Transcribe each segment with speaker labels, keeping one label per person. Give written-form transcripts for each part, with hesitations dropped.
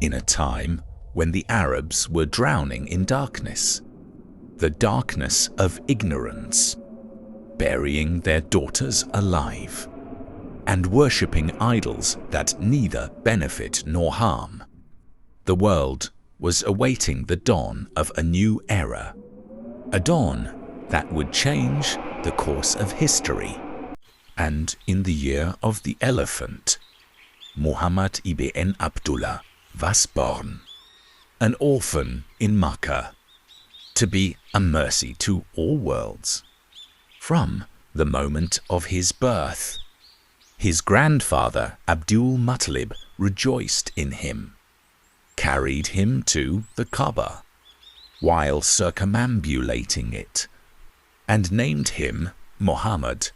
Speaker 1: in a time when the Arabs were drowning in darkness, the darkness of ignorance, burying their daughters alive, and worshipping idols that neither benefit nor harm. The world was awaiting the dawn of a new era, a dawn that would change the course of history. And in the year of the elephant, Muhammad ibn Abdullah was born, an orphan in Makkah, to be a mercy to all worlds. From the moment of his birth, his grandfather Abdul Muttalib rejoiced in him, carried him to the Kaaba while circumambulating it, and named him Muhammad,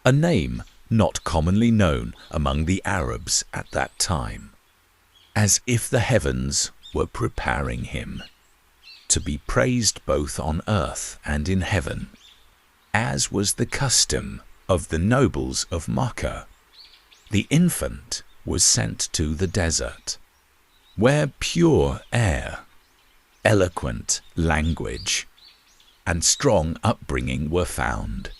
Speaker 1: a name not commonly known among the Arabs at that time, as if the heavens were preparing him to be praised both on earth and in heaven, as was the custom of the nobles of Makkah. The infant was sent to the desert, where pure air, eloquent language, and strong upbringing were found.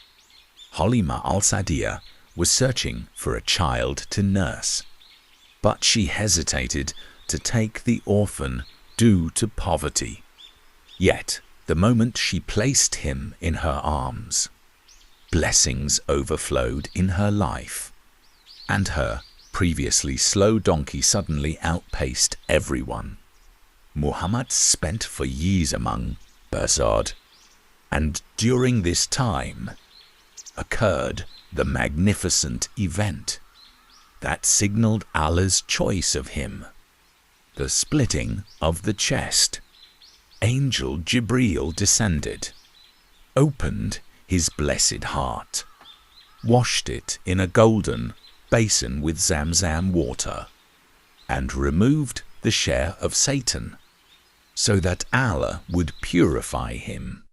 Speaker 1: Halima al-Sa'diyah was searching for a child to nurse, but she hesitated to take the orphan due to poverty. Yet, the moment she placed him in her arms, blessings overflowed in her life, and her previously slow donkey suddenly outpaced everyone. Muhammad spent for years among Bursard, and during this time occurred the magnificent event that signaled Allah's choice of him, the splitting of the chest. Angel Jibreel descended, opened his blessed heart, washed it in a golden basin with Zamzam water, and removed the share of Satan, so that Allah would purify him.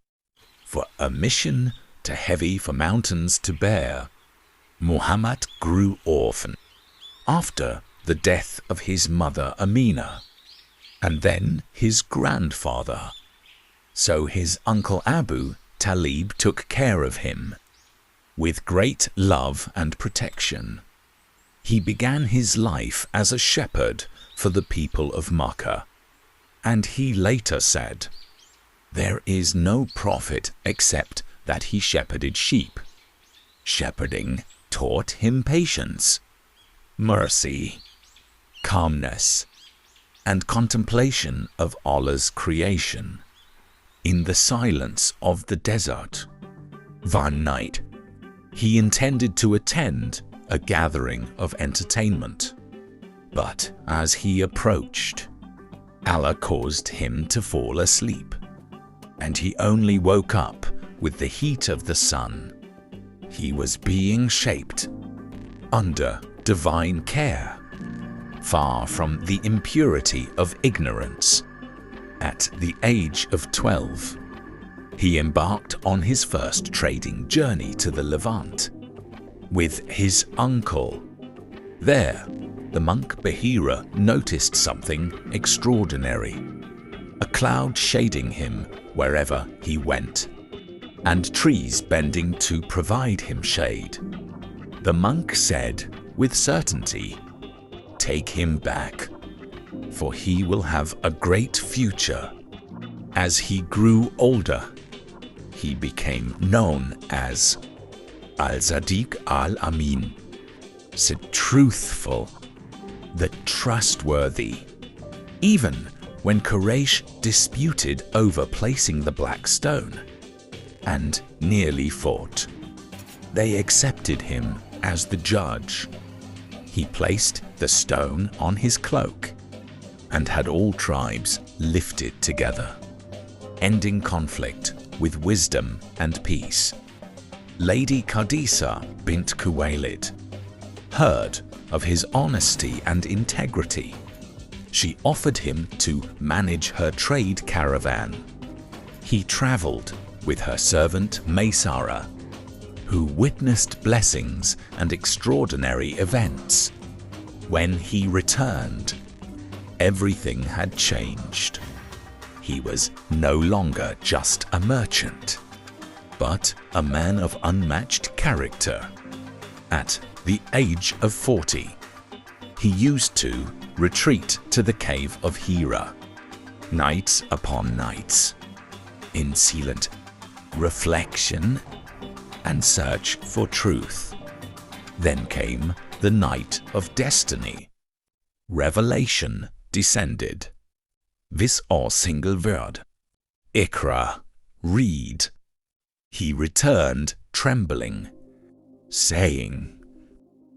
Speaker 1: For a mission too heavy for mountains to bear, Muhammad grew orphan after the death of his mother Amina, and then his grandfather. So his uncle Abu Talib took care of him with great love and protection. He began his life as a shepherd for the people of Makkah, and he later said, "There is no prophet except that he shepherded sheep. Shepherding taught him patience, mercy, calmness, and contemplation of Allah's creation in the silence of the desert." One night, he intended to attend a gathering of entertainment, but as he approached, Allah caused him to fall asleep, and he only woke up with the heat of the sun. He was being shaped under divine care, far from the impurity of ignorance. At the age of 12, he embarked on his first trading journey to the Levant with his uncle. There, the monk Bahira noticed something extraordinary, a cloud shading him wherever he went, and trees bending to provide him shade. The monk said with certainty, "Take him back, for he will have a great future." As he grew older, he became known as Al-Sadiq al-Amin, the truthful, the trustworthy. Even when Quraysh disputed over placing the black stone and nearly fought, they accepted him as the judge. He placed the stone on his cloak and had all tribes lifted together, ending conflict with wisdom and peace. Lady Qadisa bint Khuwaylid heard of his honesty and integrity. She offered him to manage her trade caravan. He traveled with her servant Maysara, who witnessed blessings and extraordinary events. When he returned, everything had changed. He was no longer just a merchant, but a man of unmatched character. At the age of 40, he used to retreat to the cave of Hira, nights upon nights, in silent reflection and search for truth. Then came the night of destiny. Revelation descended. This all single word, Ikra, read. He returned trembling, saying,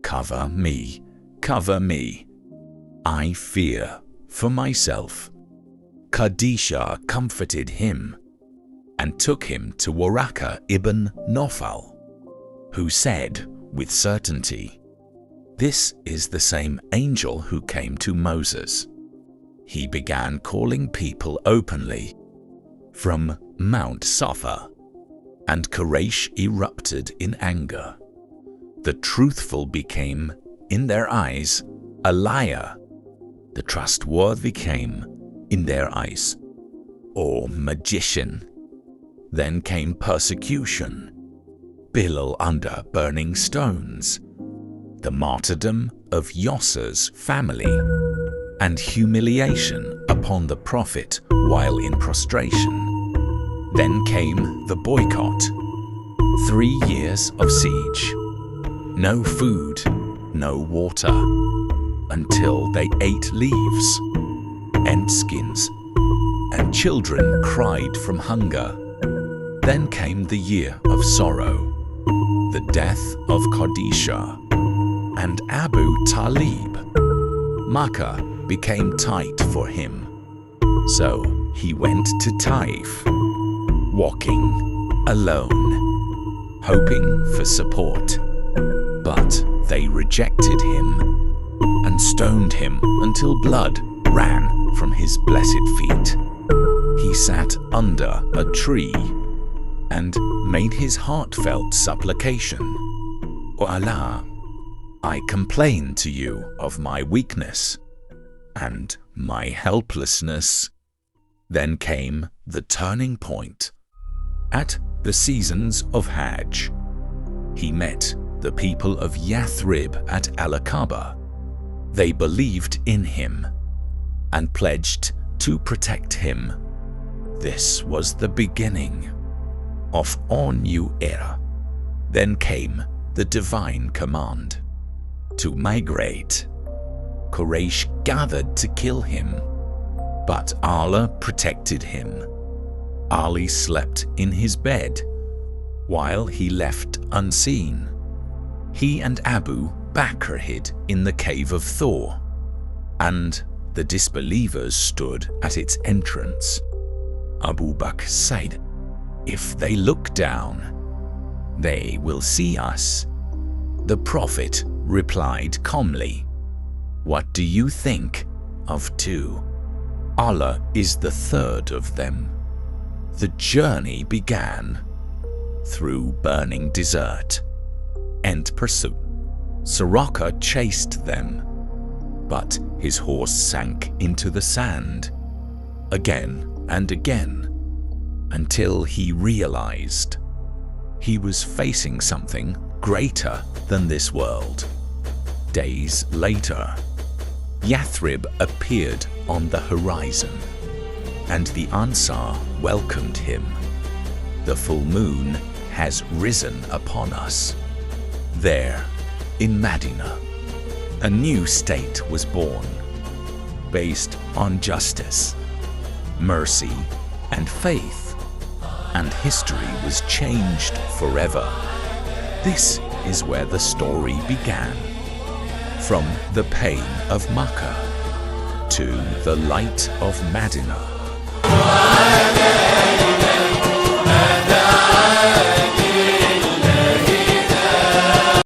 Speaker 1: cover me, I fear for myself. Khadijah comforted him and took him to Waraka ibn Nawfal, who said with certainty, this is the same angel who came to Moses. He began calling people openly from Mount Safa, and Quraysh erupted in anger. The truthful became, in their eyes, a liar. The trustworthy came, in their eyes, a magician. Then came persecution, Bilal under burning stones, the martyrdom of Yasser's family, and humiliation upon the Prophet while in prostration. Then came the boycott, 3 years of siege, no food, no water, until they ate leaves and skins, and children cried from hunger. Then came the year of sorrow, the death of Khadijah and Abu Talib. Makkah became tight for him, so he went to Taif, walking alone, hoping for support. But they rejected him and stoned him until blood ran from his blessed feet. He sat under a tree and made his heartfelt supplication. O Allah, I complain to you of my weakness and my helplessness. Then came the turning point. At the seasons of Hajj, he met the people of Yathrib at Al-Aqaba. They believed in him and pledged to protect him. This was the beginning of a new era. Then came the divine command to migrate. Quraysh gathered to kill him, but Allah protected him. Ali slept in his bed while he left unseen. He and Abu Bakr hid in the cave of Thor, and the disbelievers stood at its entrance. Abu Bakr said, if they look down, they will see us. The Prophet replied calmly, what do you think of two? Allah is the third of them. The journey began through burning desert and pursuit. Suraka chased them, but his horse sank into the sand again and again until he realized he was facing something greater than this world. Days later, Yathrib appeared on the horizon, and the Ansar welcomed him. The full moon has risen upon us. There, in Medina, a new state was born, based on justice, mercy, and faith, and history was changed forever. This is where the story began. From the pain of Makkah to the light of Medina.